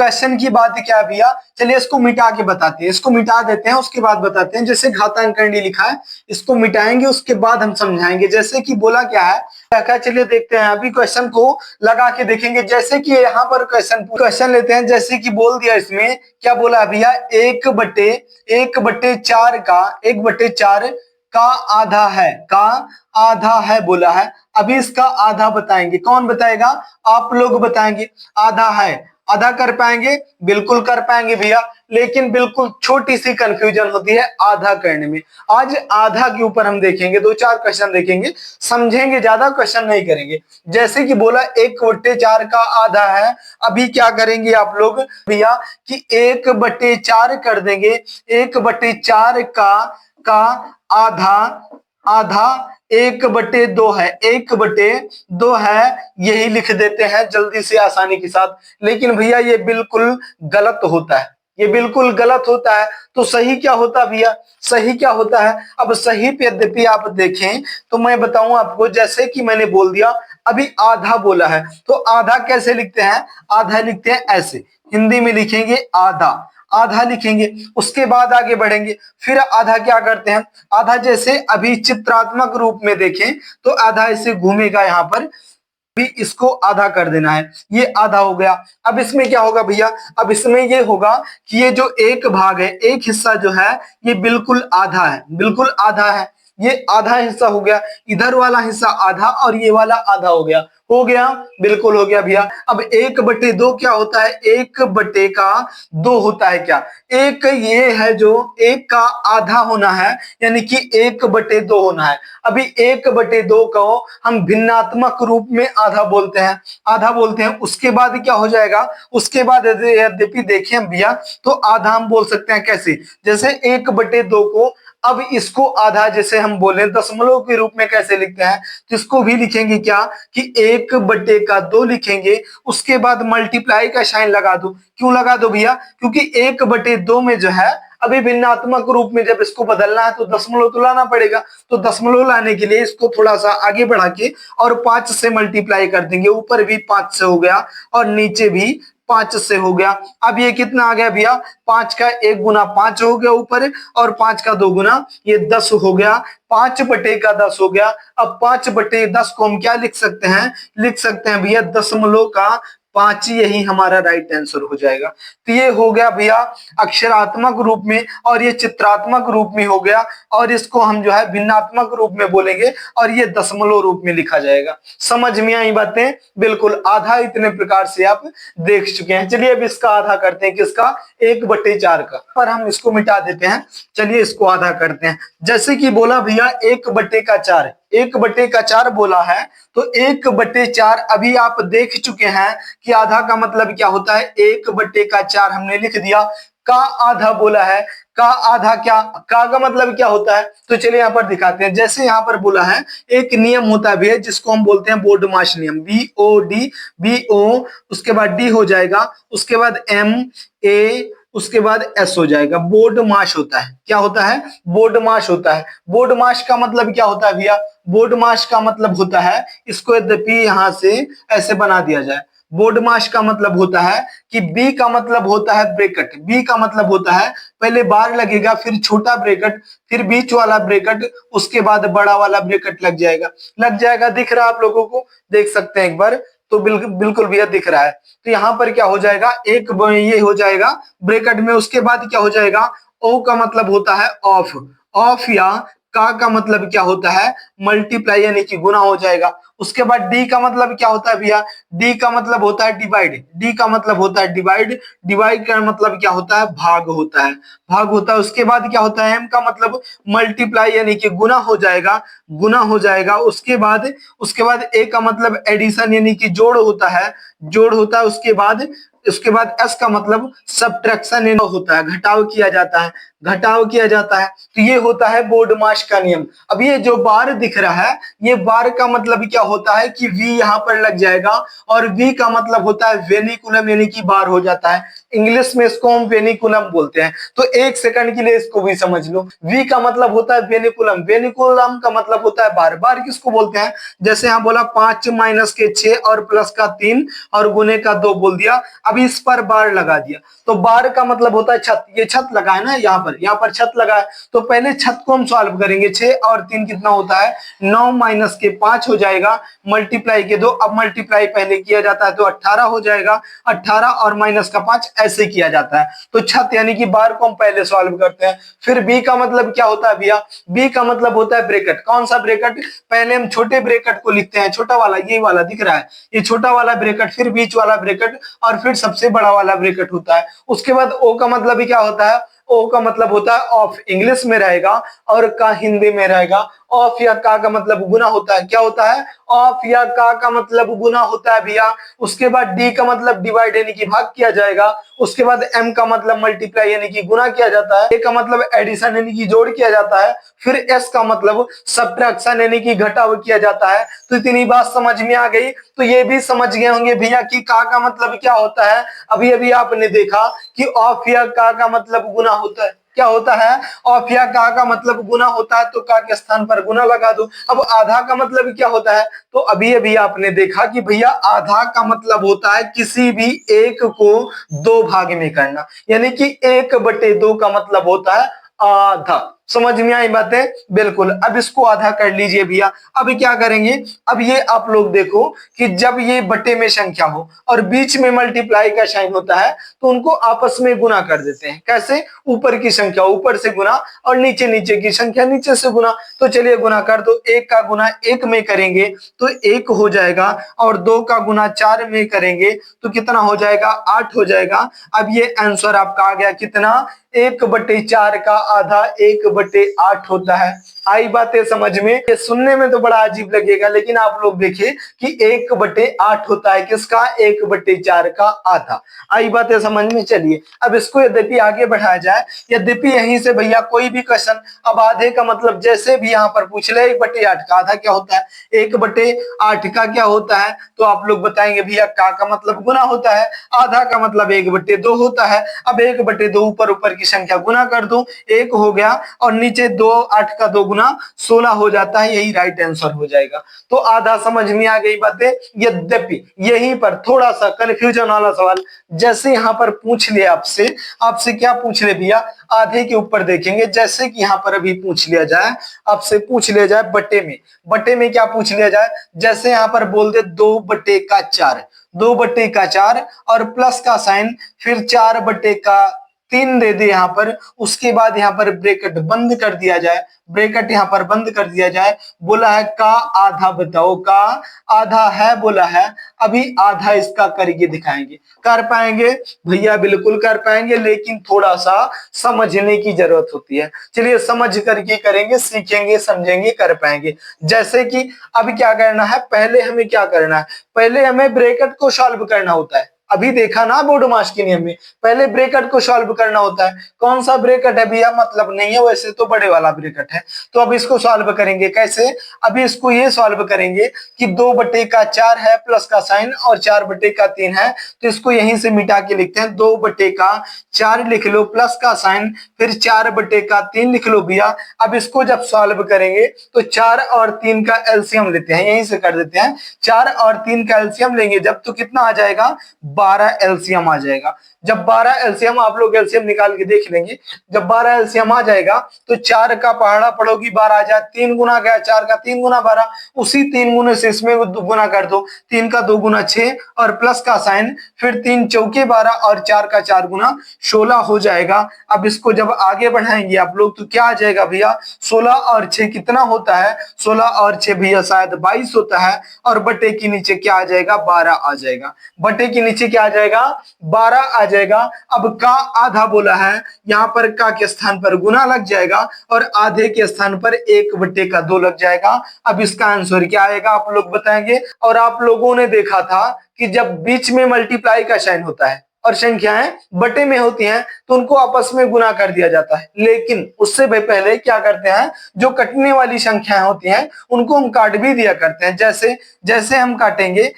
Question की बात क्या है भैया, चलिए इसको मिटा के बताते हैं, इसको मिटा देते हैं उसके बाद बताते हैं। जैसे घातांकरणी लिखा है, इसको मिटाएंगे उसके बाद हम समझाएंगे। जैसे कि बोला क्या है, क्या, चलिए देखते हैं। अभी क्वेश्चन को लगा के देखेंगे। जैसे कि यहाँ पर क्वेश्चन लेते हैं। जैसे कि बोल दिया, इसमें क्या बोला भैया, 1/4 का 1/4 का आधा है बोला है। अभी इसका आधा बताएंगे। कौन बताएगा? आप लोग बताएंगे। आधा है, आधा कर पाएंगे? बिल्कुल कर पाएंगे भैया, लेकिन बिल्कुल छोटी सी कंफ्यूजन होती है आधा करने में। आज आधा के ऊपर हम देखेंगे, 2-4 क्वेश्चन देखेंगे, समझेंगे, ज्यादा क्वेश्चन नहीं करेंगे। जैसे कि बोला 1/4 का आधा है, अभी क्या करेंगे आप लोग भैया कि 1/4 कर देंगे। 1/4 का आधा 1/2 है, 1/2 है, यही लिख देते हैं जल्दी से आसानी के साथ। लेकिन भैया ये बिल्कुल गलत होता है, ये बिल्कुल गलत होता है। तो सही क्या होता है भैया? सही क्या होता है? अब सही पे यद्यपि आप देखें तो मैं बताऊं आपको। जैसे कि मैंने बोल दिया, अभी आधा बोला है, तो आधा कैसे लिखते हैं? आधा लिखते हैं ऐसे, हिंदी में लिखेंगे आधा, आधा लिखेंगे। उसके बाद आगे बढ़ेंगे, फिर आधा क्या करते हैं? आधा जैसे अभी चित्रात्मक रूप में देखें तो आधा ऐसे घूमेगा, यहाँ पर भी इसको आधा कर देना है, ये आधा हो गया। अब इसमें क्या होगा भैया? अब इसमें ये होगा कि ये जो एक भाग है, एक हिस्सा जो है, ये बिल्कुल आधा है, बिल्कुल आधा है। ये आधा हिस्सा हो गया, इधर वाला हिस्सा आधा और ये वाला आधा हो गया। हो गया, बिल्कुल हो गया भैया। अब 1/2 क्या होता है? 1/2 होता है क्या? एक ये है जो एक का आधा होना है, यानी कि 1/2 होना है। अभी 1/2 को हम भिन्नात्मक रूप में आधा बोलते हैं, आधा बोलते हैं। उसके बाद क्या हो जाएगा? उसके बाद यद्यपि देखें हम भैया, तो आधा हम बोल सकते हैं कैसे? जैसे 1/2 को, अब इसको आधा जैसे हम बोले दशमलव के रूप में कैसे लिखते हैं, तो इसको भी लिखेंगे क्या कि 1/2 लिखेंगे। उसके बाद मल्टीप्लाई का साइन लगा दो। क्यों लगा दो भैया? क्योंकि 1/2 में जो है, अभी भिन्नात्मक रूप में जब इसको बदलना है तो दशमलव तो लाना पड़ेगा। तो दशमलव लाने के लिए इसको थोड़ा सा आगे बढ़ा के और 5 से मल्टीप्लाई कर देंगे। ऊपर भी 5 से हो गया और नीचे भी 5 से हो गया। अब ये कितना आ गया भैया? 5 का 1 गुना 5 हो गया ऊपर, और 5 का 2 गुना ये 10 हो गया। 5/10 हो गया। अब 5/10 को हम क्या लिख सकते हैं? लिख सकते हैं भैया दशमलव का 5, यही हमारा राइट आंसर हो जाएगा। तो ये हो गया भैया अक्षरात्मक रूप में, और ये चित्रात्मक रूप में हो गया, और इसको हम जो है भिन्नात्मक रूप में बोलेंगे, और ये दशमलव रूप में लिखा जाएगा। समझ में आई बातें? बिल्कुल। आधा इतने प्रकार से आप देख चुके हैं। चलिए अब इसका आधा करते हैं, किसका? 1/4 का। पर हम इसको मिटा देते हैं, चलिए इसको आधा करते हैं। जैसे कि बोला भैया 1/4, 1/4 बोला है, तो 1/4 अभी आप देख चुके हैं कि आधा का मतलब क्या होता है? 1/4 हमने लिख दिया। का आधा बोला है, का आधा क्या, का मतलब क्या होता है? तो चलिए यहाँ पर दिखाते हैं। जैसे यहाँ पर बोला है, एक नियम होता है भैया जिसको हम बोलते हैं बोर्डमाश नियम, BOD, उसके बाद डी हो जाएगा, उसके बाद MA, उसके बाद एस हो जाएगा। बोर्डमाश होता है। क्या होता है? बोर्डमाश होता है। बोर्डमाश का मतलब क्या होता है भैया? बोर्डमाश का मतलब होता है, इसको यद्यपि यहां से ऐसे बना दिया जाए, बोर्डमाश का मतलब होता है कि बी का मतलब होता है ब्रैकेट, बी का मतलब होता है पहले बार लगेगा, फिर छोटा ब्रैकेट, फिर बीच वाला ब्रैकेट, उसके बाद बड़ा वाला ब्रैकेट लग जाएगा। लग जाएगा, दिख रहा है आप लोगों को? देख सकते हैं एक बार तो, बिल्कुल भैया दिख रहा है। तो यहाँ पर क्या हो जाएगा? एक ये हो जाएगा ब्रैकेट में। उसके बाद क्या हो जाएगा? ओ का मतलब होता है ऑफ, ऑफ, या का मतलब क्या होता है? मल्टीप्लाई, यानी कि गुना हो जाएगा। उसके बाद डी का मतलब क्या होता है भैया? डी का मतलब होता है डिवाइड, डी का मतलब होता है डिवाइड, डिवाइड का मतलब क्या होता है? भाग होता है, भाग होता है। उसके बाद क्या होता है? एम का मतलब मल्टीप्लाई, यानी कि गुना हो जाएगा, गुना हो जाएगा। उसके बाद ए का मतलब एडिशन, यानी कि जोड़ होता है, जोड़ होता है। उसके बाद एस का मतलब सब्ट्रैक्शन होता है, घटाव किया जाता है, घटाव किया जाता है। तो ये होता है बोर्डमास का नियम। अब ये जो बार दिख रहा है, ये बार का मतलब क्या होता है कि v यहाँ पर लग जाएगा, और v का मतलब होता है वेनिकुलम, यानी कि बार हो जाता है। इंग्लिश में इसको हम वेनिकुलम बोलते हैं। तो एक सेकंड के लिए इसको भी समझ लो। v का मतलब होता है वेनिकुलम, वेनिकुलम का मतलब होता है बार। बार किसको बोलते हैं? जैसे यहाँ बोला 5 माइनस के 6 और प्लस का 3 और गुने का 2 बोल दिया। अब इस पर बार लगा दिया, तो बार का मतलब होता है छत। ये छत लगा है ना, यहाँ पर छत लगा है। तो पहले छत को हम सॉल्व करेंगे। 6 और 3 कितना होता है? 9 माइनस के 5 हो जाएगा, मल्टीप्लाई के 2। अब मल्टीप्लाई पहले किया जाता है तो 18 हो जाएगा, 18 और माइनस का 5 ऐसे किया जाता है। तो छत यानी कि बार को हम पहले सॉल्व करते हैं। फिर बी का मतलब क्या होता है भैया? बी का मतलब होता है ब्रैकेट। कौन सा ब्रैकेट? पहले हम छोटे ब्रैकेट को लिखते हैं, छोटा वाला, ये वाला दिख रहा है, ये छोटा वाला ब्रैकेट, फिर बीच वाला ब्रैकेट, और फिर सबसे बड़ा वाला ब्रैकेट होता है। उसके बाद ओ का मतलब भी क्या होता है? ओ का मतलब होता है ऑफ, इंग्लिश में रहेगा, और का हिंदी में रहेगा। ऑफ या का का मतलब गुना होता है। क्या होता है? ऑफ या का मतलब गुना होता है भैया। उसके बाद डी का मतलब डिवाइड यानी कि भाग किया जाएगा। उसके बाद एम का मतलब मल्टीप्लाई यानी कि गुना किया जाता है। ए का मतलब एडिशन यानी कि जोड़ किया जाता है। फिर एस का मतलब सब्ट्रैक्शन यानी कि घटाव किया जाता है। तो इतनी बात समझ में आ गई। तो ये भी समझ गए होंगे भैया कि का मतलब क्या होता है। अभी अभी आपने देखा कि ऑफ या का मतलब गुना होता है। क्या होता है? ऑफ या का मतलब गुना होता है, तो का के स्थान पर गुना लगा दो। अब आधा का मतलब क्या होता है? तो अभी अभी आपने देखा कि भैया आधा का मतलब होता है किसी भी एक को दो भाग में करना, यानी कि 1/2 का मतलब होता है आधा। समझ में आई बातें? बिल्कुल। अब इसको आधा कर लीजिए भैया। अब क्या करेंगे? अब ये आप लोग देखो कि जब ये बटे में संख्या हो और बीच में मल्टीप्लाई का साइन होता है, तो उनको आपस में गुना कर देते हैं। कैसे? ऊपर की संख्या ऊपर से गुना, और नीचे नीचे की संख्या नीचे से गुना। तो चलिए गुना कर दो। 1 का गुना 1 में करेंगे तो 1 हो जाएगा, और 2 का गुना 4 में करेंगे तो कितना हो जाएगा? 8 हो जाएगा। अब ये आंसर आपका आ गया कितना? 1/4 का आधा 1/8 होता है। आई बातें समझ में? ये सुनने में तो बड़ा अजीब लगेगा, लेकिन आप लोग देखिए कि 1/8 होता है किसका? 1/4 का आधा। आई बातें समझ में? चलिए अब इसको यद्यपि आगे बढ़ाया जाए, यद्यपि यहीं से भैया कोई भी क्वेश्चन, अब आधे का मतलब जैसे भी यहाँ पर पूछ ले 1/8 का आधा क्या होता है, 1/8 का क्या होता है, तो आप लोग बताएंगे भैया का मतलब गुना होता है, आधा का मतलब 1/2 होता है। अब 1/2 ऊपर ऊपर की संख्या गुना कर दो, 1 हो गया, और नीचे 2, 8 का 2 गुना 16 हो जाता है। यही राइट आंसर हो जाएगा। तो आधा समझ में आ गई बातें। यद्यपि यहीं पर थोड़ा सा कंफ्यूजन वाला सवाल, जैसे यहाँ पर पूछ लिया आपसे, आपसे क्या पूछ ले भैया? आधे के ऊपर देखेंगे, जैसे कि यहाँ पर अभी पूछ लिया जाए, आपसे पूछ लिया जाए बटे में। बटे में क्या पूछ लिया जाए? जैसे यहाँ पर बोल दे 2/4, 2/4 और प्लस का साइन, फिर 4/3 दे दे यहाँ पर। उसके बाद यहाँ पर ब्रैकेट बंद कर दिया जाए, ब्रैकेट यहाँ पर बंद कर दिया जाए। बोला है का आधा बताओ, का आधा है बोला है। अभी आधा इसका करके दिखाएंगे। कर पाएंगे भैया? बिल्कुल कर पाएंगे, लेकिन थोड़ा सा समझने की जरूरत होती है। चलिए समझ करके करेंगे, सीखेंगे, समझेंगे, कर पाएंगे। जैसे कि अब क्या करना है? पहले हमें क्या करना है? पहले हमें ब्रैकेट को सॉल्व करना होता है। अभी देखा ना बोर्ड मास के नियम में, पहले ब्रैकेट को सॉल्व करना होता है। कौन सा ब्रैकेट है भैया? मतलब नहीं है, वैसे तो बड़े वाला ब्रैकेट है। तो अब इसको सॉल्व करेंगे कैसे? अभी इसको ये सॉल्व करेंगे कि 2/4 है प्लस का साइन, और 4/3 है, तो इसको यहीं से मिटा के लिखते हैं। 2/4 लिख लो प्लस का साइन, फिर 4/3 लिख लो भैया। अब इसको जब सॉल्व करेंगे तो 4 और 3 का एलसीएम लेते हैं, यहीं से कर देते हैं। 4 और 3 का एलसीएम लेंगे जब, तो कितना आ जाएगा? 12 एलसीएम आ जाएगा। जब 12 एलसीएम, आप लोग एलसीएम निकाल के देख लेंगे, जब 12 एलसीएम आ जाएगा तो 4 का पहाड़ा पड़ोगी 12 आ जाए, 3 गुना गया 4 का 3 गुना 12, उसी 3 गुने से इसमें गुना कर दो, 3 का 2 गुना 6 और प्लस का साइन, फिर 3 चौके 12 और 4 का 4 गुना 16 हो जाएगा। अब इसको जब आगे बढ़ाएंगे आप लोग तो क्या आ जाएगा भैया? 16 और 6 कितना होता है? 16 और 6 भैया शायद 22 होता है, और बटे के नीचे क्या आ जाएगा? 12 आ जाएगा। बटे के नीचे क्या आ जाएगा? 12 आ जाएगा। अब का आधा बोला है, यहाँ पर का के स्थान पर गुना लग जाएगा, और आधे के स्थान पर 1/2 लग जाएगा। अब इसका आंसर क्या आएगा आप लोग बताएंगे। और आप लोगों ने देखा था कि जब बीच में मल्टीप्लाई का साइन होता है और संख्याएं बटे में होती हैं तो उनको आपस में गुना कर दिया जाता है। लेकिन उससे भी पहले क्या करते हैं, जो कटने वाली संख्याएं होती हैं उनको हम काट भी दिया करते हैं। जैसे जैसे हम काटेंगे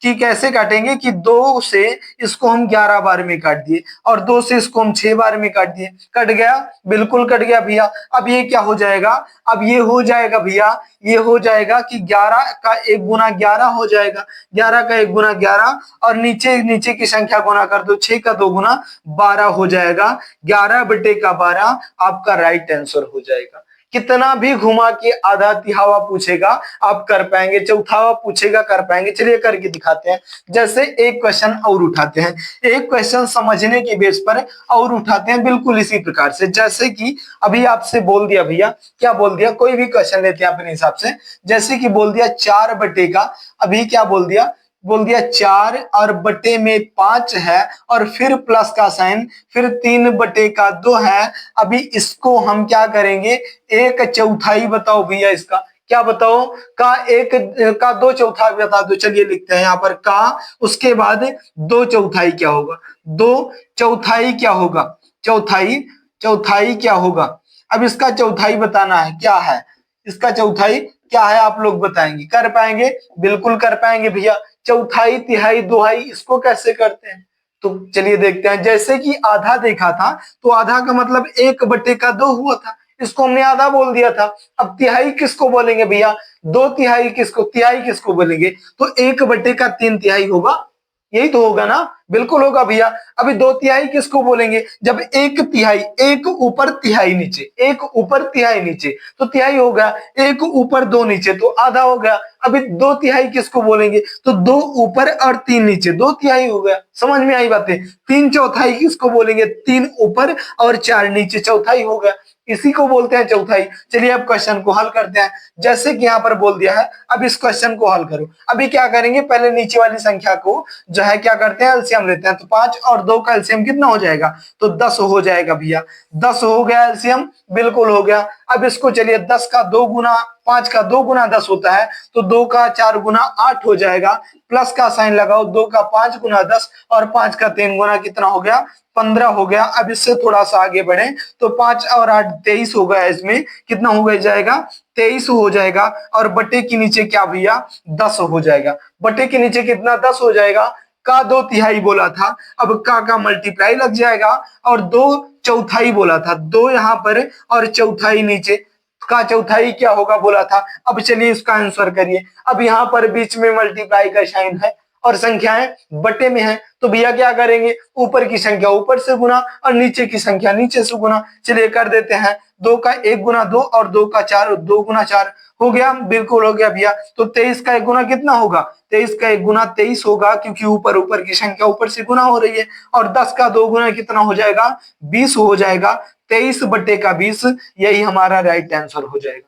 कि कैसे काटेंगे कि 2 से इसको हम 11 बार में काट दिए और 2 से इसको हम 6 बार में काट दिए। कट गया, बिल्कुल कट गया भैया। अब ये क्या हो जाएगा, अब ये हो जाएगा भैया, ये हो जाएगा कि 11 का 1 गुना 11 हो जाएगा, 11 का 1 गुना 11 और नीचे नीचे की संख्या गुना कर दो, 6 का 2 गुना 12 हो जाएगा। 11 बटे का 12 आपका राइट आंसर हो जाएगा। कितना भी घुमा के आधा तिहावा पूछेगा आप कर पाएंगे, चौथावा पूछेगा कर पाएंगे। चलिए करके दिखाते हैं। जैसे एक क्वेश्चन और उठाते हैं, एक क्वेश्चन समझने के बेस पर और उठाते हैं बिल्कुल इसी प्रकार से। जैसे कि अभी आपसे बोल दिया भैया, क्या बोल दिया, कोई भी क्वेश्चन लेते हैं अपने हिसाब से। जैसे कि बोल दिया 4 बटे का, अभी क्या बोल दिया, बोल दिया 4 और बटे में 5 है और फिर प्लस का साइन, फिर 3 बटे का 2 है। अभी इसको हम क्या करेंगे, 1/4 बताओ भैया, इसका क्या बताओ, का 1 का 2/4 बता दो। चलिए लिखते हैं यहाँ पर का, उसके बाद 2/4 क्या होगा, 2/4 क्या होगा, चौथाई, चौथाई क्या होगा। अब इसका चौथाई बताना है, क्या है इसका चौथाई क्या है, आप लोग बताएंगे, कर पाएंगे, बिल्कुल कर पाएंगे भैया। चौथाई, तिहाई, दोहाई, इसको कैसे करते हैं, तो चलिए देखते हैं। जैसे कि आधा देखा था तो आधा का मतलब 1/2 हुआ था, इसको हमने आधा बोल दिया था। अब तिहाई किसको बोलेंगे भैया, 2/3 किसको, तिहाई किसको बोलेंगे, तो 1/3 होगा, यही तो होगा ना, बिल्कुल होगा भैया। अभी 2/3 किसको बोलेंगे, जब 1/3, एक ऊपर तिहाई नीचे, एक ऊपर तिहाई नीचे तो तिहाई हो गया, एक ऊपर 2 नीचे तो आधा हो गया। अभी 2/3 किसको बोलेंगे, तो 2 ऊपर और 3 नीचे, 2/3 हो गया। समझ में आई बातें। 3/4 किसको बोलेंगे, 3 ऊपर और 4 नीचे, चौथाई हो गया, इसी को बोलते हैं चौथाई। चलिए अब क्वेश्चन को हल करते हैं। जैसे कि यहाँ पर बोल दिया है, अब इस क्वेश्चन को हल करो। अभी क्या करेंगे, पहले नीचे वाली संख्या को जो है क्या करते हैं, एलसीएम लेते हैं। तो 5 और 2 का एलसीएम कितना हो जाएगा, तो 10 हो जाएगा भैया। 10 हो गया एलसीएम, बिल्कुल हो गया। अब इसको चलिए 10 का 2 गुना 5 का 2 गुना 10 होता है, तो 2 का 4 गुना 8 हो जाएगा। प्लस का साइन लगाओ, 2 का 5 गुना 10 और 5 का 3 गुना कितना हो गया, 15 हो गया। अब इससे थोड़ा सा आगे बढ़े तो 5 और 8 23 हो गया, इसमें कितना हो गया जाएगा, 23 हो जाएगा। और बटे के नीचे क्या भैया, 10 हो जाएगा। बटे के नीचे कितना, 10 हो जाएगा। का 2/3 बोला था, अब का मल्टीप्लाई लग जाएगा और 2/4 बोला था, 2 यहाँ पर और चौथाई नीचे, का चौथाई क्या होगा बोला था। अब चलिए इसका आंसर करिए। अब यहाँ पर बीच में मल्टीप्लाई का साइन है और संख्याएं बटे में है, तो भैया क्या करेंगे, ऊपर की संख्या ऊपर से गुना और नीचे की संख्या नीचे से गुना। चलिए कर देते हैं। 2 का 1 गुना 2 और 2 का 4, 2 गुना 4 हो गया, बिल्कुल हो गया भैया। तो 23 का 1 गुना कितना होगा, 23 का 1 गुना 23 होगा, क्योंकि ऊपर ऊपर की संख्या ऊपर से गुना हो रही है। और 10 का 2 गुना कितना हो जाएगा, 20 हो जाएगा। 23 बटे का 20, यही हमारा राइट आंसर हो जाएगा।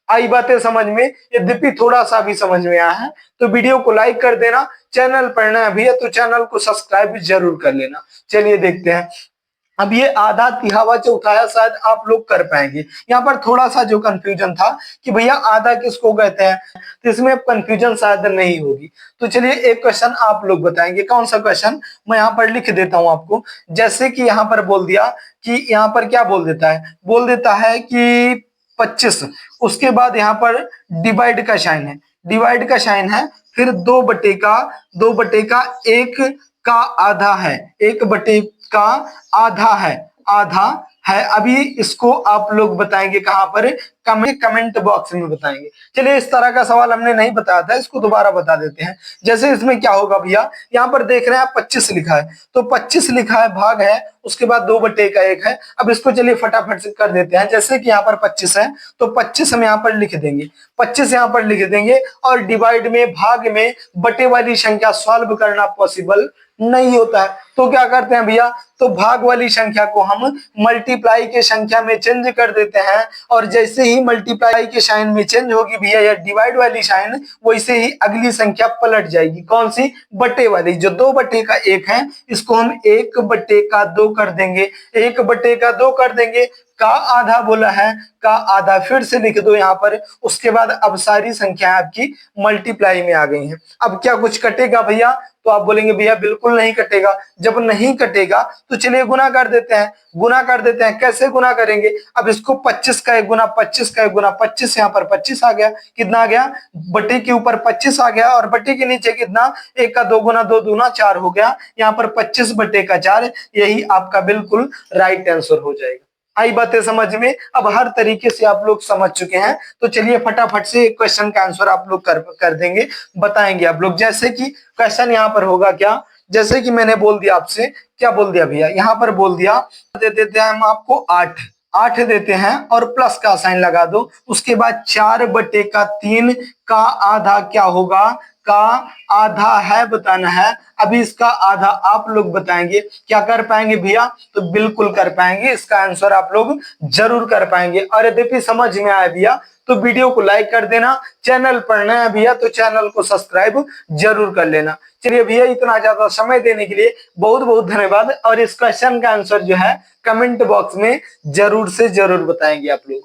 आई बातें समझ में, यद्यपि थोड़ा सा भी समझ में आया है तो वीडियो को लाइक कर देना। चैनल पर नया भी है तो चैनल को सब्सक्राइब भी जरूर कर लेना। चलिए देखते हैं। अब ये आधा तिहावा चौथाया शायद आप लोग कर पाएंगे। यहाँ पर थोड़ा सा जो कंफ्यूजन था कि भैया आधा किसको कहते हैं, तो इसमें कंफ्यूजन शायद नहीं होगी। तो चलिए एक क्वेश्चन आप लोग बताएंगे, कौन सा क्वेश्चन, मैं यहाँ पर लिख देता हूँ आपको। जैसे कि यहाँ पर बोल दिया कि यहाँ पर क्या बोल देता है, बोल देता है कि 25, उसके बाद यहाँ पर डिवाइड का साइन है, डिवाइड का साइन है, फिर 2/1 का आधा है, 1/1 का आधा है, आधा है। अभी इसको आप लोग बताएंगे कहां पर, कमेंट बॉक्स में बताएंगे। चलिए इस तरह का सवाल हमने नहीं बताया था, इसको दोबारा बता देते हैं। जैसे इसमें क्या होगा भैया, यहाँ पर देख रहे हैं आप 25 लिखा है, तो 25 लिखा है, भाग है, उसके बाद 2/1 है। अब इसको चलिए फटाफट से कर देते हैं। जैसे कि यहाँ पर 25 है तो 25 हम यहाँ पर लिख देंगे, 25 यहाँ पर लिख देंगे। और डिवाइड में, भाग में बटे वाली संख्या सॉल्व करना पॉसिबल नहीं होता है, तो क्या करते हैं भैया, तो भाग वाली संख्या को हम मल्टीप्लाई के संख्या में चेंज कर देते हैं। और जैसे ही मल्टीप्लाई के साइन में चेंज होगी भैया या डिवाइड वाली साइन, वैसे ही अगली संख्या पलट जाएगी। कौन सी, बटे वाली। जो 2/1 है इसको हम 1/2 कर देंगे, 1/2 कर देंगे। का आधा बोला है, का आधा फिर से लिख दो यहाँ पर। उसके बाद अब सारी संख्याएं आपकी मल्टीप्लाई में आ गई हैं। अब क्या कुछ कटेगा भैया? तो आप बोलेंगे भैया बिल्कुल नहीं कटेगा। जब नहीं कटेगा तो चलिए गुना कर देते हैं। गुना कर देते हैं, कैसे गुना करेंगे? अब इसको 25 का एक गुना 25 का एक गुना 25, यहाँ पर 25 आ गया। कितना आ गया? बटे के ऊपर 25 आ गया और बटे के नीचे कितना? 1 का 2 गुना 2 दूना 4 हो गया। यहाँ पर 25 बटे का 4, यही आपका बिल्कुल राइट आंसर हो जाएगा। आई बातें समझ में? अब हर तरीके से आप लोग समझ चुके हैं, तो चलिए फटाफट से क्वेश्चन का आंसर आप लोग कर देंगे, बताएंगे आप लोग। जैसे कि क्वेश्चन यहाँ पर होगा क्या, जैसे कि मैंने बोल दिया आपसे, क्या बोल दिया भैया? यहाँ पर बोल दिया दे देते हैं हम आपको 8 देते हैं और प्लस का साइन लगा दो। उसके बाद 4 बटे का 3 का आधा क्या होगा? का आधा है बताना है। अभी इसका आधा आप लोग बताएंगे। क्या कर पाएंगे भैया? तो बिल्कुल कर पाएंगे, इसका आंसर आप लोग जरूर कर पाएंगे। और यद्यपि समझ में आया भैया तो वीडियो को लाइक कर देना। चैनल पर नया है भैया तो चैनल को सब्सक्राइब जरूर कर लेना। चलिए भैया, इतना ज्यादा समय देने के लिए बहुत बहुत धन्यवाद। और इस क्वेश्चन का आंसर जो है कमेंट बॉक्स में जरूर से जरूर बताएंगे आप लोग।